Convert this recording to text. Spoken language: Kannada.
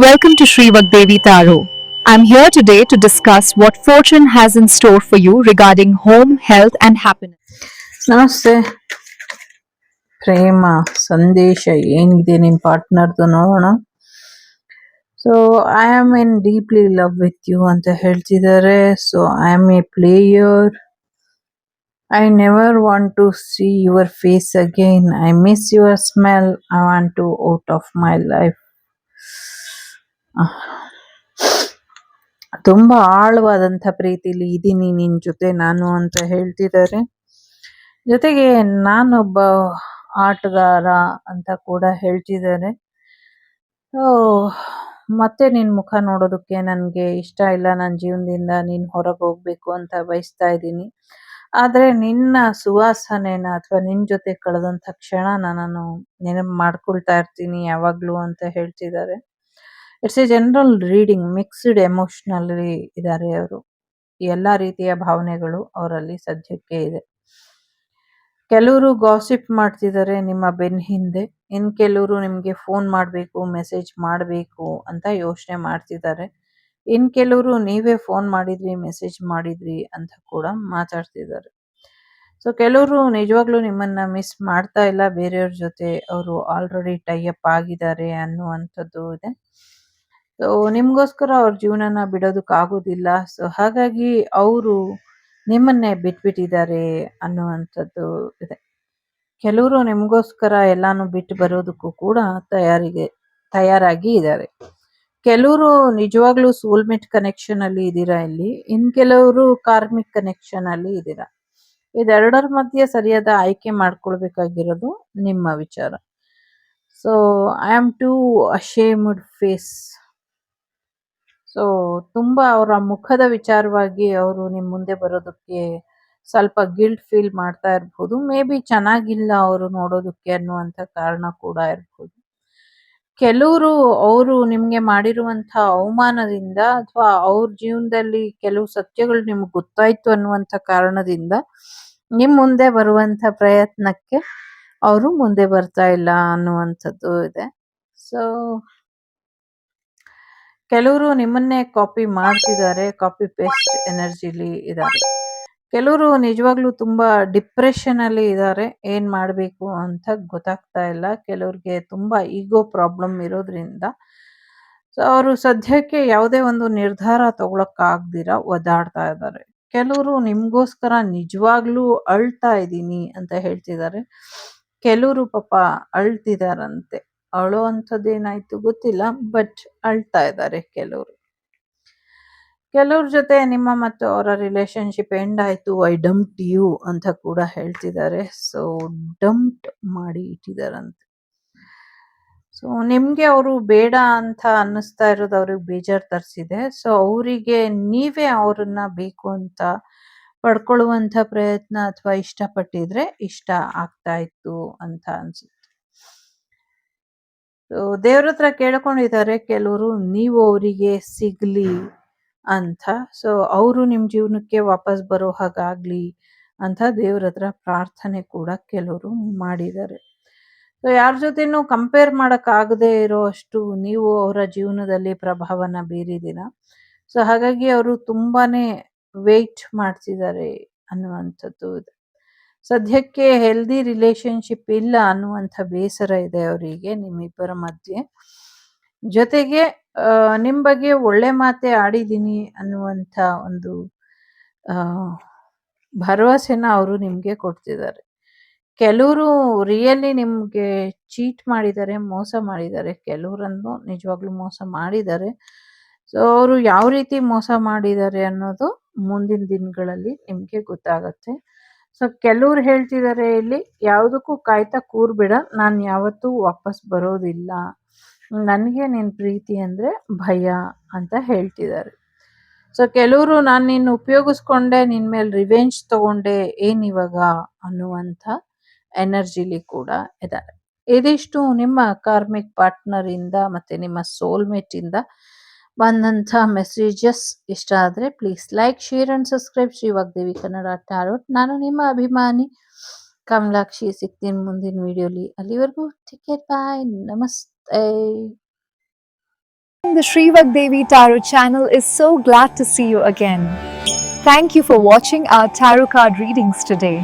Welcome to Sri Vagdevi Taro. I'm here today to discuss what fortune has in store for you regarding home, health, and happiness. ನಮಸ್ತೆ. ಪ್ರೇಮ ಸಂದೇಶ ಏನಿದೆ ನಿಮ್ಮ ಪಾರ್ಟ್ನರ್ದು ನೋಡೋಣ. So I am in deeply love with you ಅಂತ ಹೇಳ್ತಿದ್ದಾರೆ. So I am a player. I never want to see your face again. I miss your smell. I want to out of my life. ತುಂಬ ಆಳವಾದಂಥ ಪ್ರೀತಿಲಿ ಇದ್ದೀನಿ ನಿನ್ನ ಜೊತೆ ನಾನು ಅಂತ ಹೇಳ್ತಿದ್ದಾರೆ. ಜೊತೆಗೆ ನಾನೊಬ್ಬ ಆಟಗಾರ ಅಂತ ಕೂಡ ಹೇಳ್ತಿದ್ದಾರೆ. ಸೊ ಮತ್ತೆ ನಿನ್ನ ಮುಖ ನೋಡೋದಕ್ಕೆ ನನಗೆ ಇಷ್ಟ ಇಲ್ಲ. ನನ್ನ ಜೀವನದಿಂದ ನೀನು ಹೊರಗೆ ಹೋಗಬೇಕು ಅಂತ ಬಯಸ್ತಾ ಇದ್ದೀನಿ. ಆದರೆ ನಿನ್ನ ಸುವಾಸನೆನ ಅಥವಾ ನಿನ್ನ ಜೊತೆ ಕಳೆದಂಥ ಕ್ಷಣನ ನಾನು ನೆನಪು ಮಾಡ್ಕೊಳ್ತಾ ಇರ್ತೀನಿ ಯಾವಾಗಲೂ ಅಂತ ಹೇಳ್ತಿದ್ದಾರೆ. It's a general reading. Mixed emotionally ಇದ್ದಾರೆ ಅವರು. ಎಲ್ಲ ರೀತಿಯ ಭಾವನೆಗಳು ಅವರಲ್ಲಿ ಸದ್ಯಕ್ಕೆ ಇದೆ. ಕೆಲವರು ಗಾಸಿಪ್ ಮಾಡ್ತಿದ್ದಾರೆ ನಿಮ್ಮ ಬೆನ್ನ ಹಿಂದೆ. ಇನ್ನು ಕೆಲವರು ನಿಮಗೆ ಫೋನ್ ಮಾಡಬೇಕು, ಮೆಸೇಜ್ ಮಾಡಬೇಕು ಅಂತ ಯೋಚನೆ ಮಾಡ್ತಿದ್ದಾರೆ. ಇನ್ನು ಕೆಲವರು ನೀವೇ ಫೋನ್ ಮಾಡಿದ್ರಿ, ಮೆಸೇಜ್ ಮಾಡಿದ್ರಿ ಅಂತ ಕೂಡ ಮಾತಾಡ್ತಿದ್ದಾರೆ. ಸೊ ಕೆಲವರು ನಿಜವಾಗ್ಲೂ ನಿಮ್ಮನ್ನ ಮಿಸ್ ಮಾಡ್ತಾ ಇಲ್ಲ, ಬೇರೆಯವ್ರ ಜೊತೆ ಅವರು ಆಲ್ರೆಡಿ ಟೈ ಅಪ್ ಆಗಿದ್ದಾರೆ ಅನ್ನುವಂಥದ್ದು ಇದೆ. ಸೊ ನಿಮಗೋಸ್ಕರ ಅವ್ರ ಜೀವನನ ಬಿಡೋದಕ್ಕಾಗೋದಿಲ್ಲ. ಸೊ ಹಾಗಾಗಿ ಅವರು ನಿಮ್ಮನ್ನೇ ಬಿಟ್ಬಿಟ್ಟಿದ್ದಾರೆ ಅನ್ನುವಂಥದ್ದು ಇದೆ. ಕೆಲವರು ನಿಮಗೋಸ್ಕರ ಎಲ್ಲಾನು ಬಿಟ್ಟು ಬರೋದಕ್ಕೂ ಕೂಡ ತಯಾರಾಗಿ ಇದ್ದಾರೆ. ಕೆಲವರು ನಿಜವಾಗ್ಲೂ ಸೋಲ್ಮೇಟ್ ಕನೆಕ್ಷನ್ ಅಲ್ಲಿ ಇದ್ದೀರಾ ಇಲ್ಲಿ. ಇನ್ ಕೆಲವರು ಕಾರ್ಮಿಕ್ ಕನೆಕ್ಷನ್ ಅಲ್ಲಿ ಇದ್ದೀರಾ. ಇದೆರಡರ ಮಧ್ಯೆ ಸರಿಯಾದ ಆಯ್ಕೆ ಮಾಡ್ಕೊಳ್ಬೇಕಾಗಿರೋದು ನಿಮ್ಮ ವಿಚಾರ. So I am to ashamed face. So ತುಂಬಾ ಅವರ ಮುಖದ ವಿಚಾರವಾಗಿ ಅವರು ನಿಮ್ಮ ಮುಂದೆ ಬರೋದಕ್ಕೆ ಸ್ವಲ್ಪ ಗಿಲ್ಟ್ ಫೀಲ್ ಮಾಡ್ತಾ ಇರ್ಬೋದು. ಮೇ ಬಿ ಚೆನ್ನಾಗಿಲ್ಲ ಅವರು ನೋಡೋದಕ್ಕೆ ಅನ್ನುವಂಥ ಕಾರಣ ಕೂಡ ಇರ್ಬೋದು. ಕೆಲವರು ಅವರು ನಿಮ್ಗೆ ಮಾಡಿರುವಂಥ ಅವಮಾನದಿಂದ ಅಥವಾ ಅವ್ರ ಜೀವನದಲ್ಲಿ ಕೆಲವು ಸತ್ಯಗಳು ನಿಮ್ಗೆ ಗೊತ್ತಾಯ್ತು ಅನ್ನುವಂಥ ಕಾರಣದಿಂದ ನಿಮ್ ಮುಂದೆ ಬರುವಂಥ ಪ್ರಯತ್ನಕ್ಕೆ ಅವರು ಮುಂದೆ ಬರ್ತಾ ಇಲ್ಲ ಅನ್ನುವಂಥದ್ದು ಇದೆ. ಸೊ ಕೆಲವರು ನಿಮ್ಮನ್ನೇ ಕಾಪಿ ಮಾಡ್ತಿದ್ದಾರೆ, ಕಾಪಿ ಪೇಸ್ಟ್ ಎನರ್ಜಿಲಿ ಇದ್ದಾರೆ. ಕೆಲವರು ನಿಜವಾಗ್ಲೂ ತುಂಬಾ ಡಿಪ್ರೆಷನ್ ಅಲ್ಲಿ ಇದ್ದಾರೆ. ಏನ್ ಮಾಡ್ಬೇಕು ಅಂತ ಗೊತ್ತಾಗ್ತಾ ಇಲ್ಲ. ಕೆಲವ್ರಿಗೆ ತುಂಬಾ ಈಗೋ ಪ್ರಾಬ್ಲಮ್ ಇರೋದ್ರಿಂದ ಸೊ ಅವರು ಸದ್ಯಕ್ಕೆ ಯಾವುದೇ ಒಂದು ನಿರ್ಧಾರ ತಗೊಳಕ್ ಆಗ್ದಿರ ಒದ್ದಾಡ್ತಾ ಇದ್ದಾರೆ. ಕೆಲವರು ನಿಮ್ಗೋಸ್ಕರ ನಿಜವಾಗ್ಲೂ ಅಳ್ತಾ ಇದ್ದೀನಿ ಅಂತ ಹೇಳ್ತಿದ್ದಾರೆ. ಕೆಲವರು ಪಾಪ ಅಳ್ತಿದಾರಂತೆ. ಅಳೋ ಅಂಥದ್ದೇನಾಯ್ತು ಗೊತ್ತಿಲ್ಲ, ಬಟ್ ಅಳ್ತಾ ಇದ್ದಾರೆ ಕೆಲವರು. ಕೆಲವ್ರ ಜೊತೆ ನಿಮ್ಮ ಮತ್ತು ಅವರ ರಿಲೇಶನ್ಶಿಪ್ ಎಂಡ್ ಆಯ್ತು, ಐ ಡಂಪ್ಡ್ ಯು ಅಂತ ಕೂಡ ಹೇಳ್ತಿದ್ದಾರೆ. ಸೊ ಡಂಪ್ಟ್ ಮಾಡಿ ಇಟ್ಟಿದಾರಂತೆ. ಸೊ ನಿಮ್ಗೆ ಅವರು ಬೇಡ ಅಂತ ಅನ್ನಿಸ್ತಾ ಇರೋದು ಅವ್ರಿಗೆ ಬೇಜಾರು ತರಿಸಿದೆ. ಸೊ ಅವರಿಗೆ ನೀವೇ ಅವ್ರನ್ನ ಬೇಕು ಅಂತ ಪಡ್ಕೊಳ್ಳುವಂಥ ಪ್ರಯತ್ನ ಅಥವಾ ಇಷ್ಟಪಟ್ಟಿದ್ರೆ ಇಷ್ಟ ಆಗ್ತಾ ಇತ್ತು ಅಂತ ಅನ್ಸುತ್ತೆ. ಸೊ ದೇವ್ರ ಹತ್ರ ಕೇಳ್ಕೊಂಡಿದ್ದಾರೆ ಕೆಲವರು, ನೀವು ಅವರಿಗೆ ಸಿಗ್ಲಿ ಅಂತ. ಸೊ ಅವರು ನಿಮ್ಮ ಜೀವನಕ್ಕೆ ವಾಪಸ್ ಬರೋ ಹಾಗಾಗ್ಲಿ ಅಂತ ದೇವ್ರ ಹತ್ರ ಪ್ರಾರ್ಥನೆ ಕೂಡ ಕೆಲವರು ಮಾಡಿದ್ದಾರೆ. ಸೊ ಯಾರ ಜೊತೆನೂ ಕಂಪೇರ್ ಆಗದೆ ಇರೋ ಅಷ್ಟು ನೀವು ಅವರ ಜೀವನದಲ್ಲಿ ಪ್ರಭಾವನ ಬೀರಿದ್ದೀರ. ಸೊ ಹಾಗಾಗಿ ಅವರು ತುಂಬಾನೇ ವೇಟ್ ಮಾಡ್ತಿದ್ದಾರೆ ಅನ್ನುವಂಥದ್ದು ಇದೆ. ಸದ್ಯಕ್ಕೆ ಹೆಲ್ದಿ ರಿಲೇಶನ್ಶಿಪ್ ಇಲ್ಲ ಅನ್ನುವಂಥ ಬೇಸರ ಇದೆ ಅವರಿಗೆ ನಿಮ್ಮಿಬ್ಬರ ಮಧ್ಯೆ. ಜೊತೆಗೆ ನಿಮ್ಮ ಬಗ್ಗೆ ಒಳ್ಳೆ ಮಾತೆ ಆಡಿದ್ದೀನಿ ಅನ್ನುವಂಥ ಒಂದು ಭರವಸೆನ ಅವರು ನಿಮಗೆ ಕೊಡ್ತಿದ್ದಾರೆ. ಕೆಲವರು ರಿಯಲಿ ನಿಮಗೆ ಚೀಟ್ ಮಾಡಿದ್ದಾರೆ, ಮೋಸ ಮಾಡಿದ್ದಾರೆ. ಕೆಲವರನ್ನು ನಿಜವಾಗ್ಲೂ ಮೋಸ ಮಾಡಿದ್ದಾರೆ. ಸೊ ಅವರು ಯಾವ ರೀತಿ ಮೋಸ ಮಾಡಿದ್ದಾರೆ ಅನ್ನೋದು ಮುಂದಿನ ದಿನಗಳಲ್ಲಿ ನಿಮಗೆ ಗೊತ್ತಾಗತ್ತೆ. ಸೊ ಕೆಲವ್ರು ಹೇಳ್ತಿದ್ದಾರೆ ಇಲ್ಲಿ, ಯಾವುದಕ್ಕೂ ಕಾಯ್ತಾ ಕೂರ್ಬೇಡ, ನಾನು ಯಾವತ್ತೂ ವಾಪಸ್ ಬರೋದಿಲ್ಲ, ನನಗೆ ನಿನ್ನ ಪ್ರೀತಿ ಅಂದರೆ ಭಯ ಅಂತ ಹೇಳ್ತಿದ್ದಾರೆ. ಸೊ ಕೆಲವರು ನಾನು ನಿನ್ನ ಉಪಯೋಗಿಸ್ಕೊಂಡೆ, ನಿನ್ನ ಮೇಲೆ ರಿವೆಂಜ್ ತಗೊಂಡೆ, ಏನಿವಾಗ ಅನ್ನುವಂಥ ಎನರ್ಜಿಲಿ ಕೂಡ ಇದ್ದಾರೆ. ಇದಿಷ್ಟು ನಿಮ್ಮ ಕಾರ್ಮಿಕ್ ಪಾರ್ಟ್ನರ್ ಇಂದ ಮತ್ತೆ ನಿಮ್ಮ ಸೋಲ್ಮೇಟ್ ಇಂದ ಬಂದಂಥ ಮೆಸೇಜಸ್. ಇಷ್ಟ ಆದರೆ please like, share and subscribe Shri Vagdevi Kannada tarot. ನಾನು ನಿಮ್ಮ ಅಭಿಮಾನಿ ಕಮಲಾಕ್ಷಿ. ಸಿಗ್ತೀನಿ ಮುಂದಿನ ವಿಡಿಯೋಲಿ. ಅಲ್ಲಿವರೆಗೂ ಟೇಕ್ ಕೇರ್, ಬಾಯ್, ನಮಸ್ತೆ. The Shrivak Devi Tarot channel is so glad to see you again. Thank you for watching our tarot card readings today.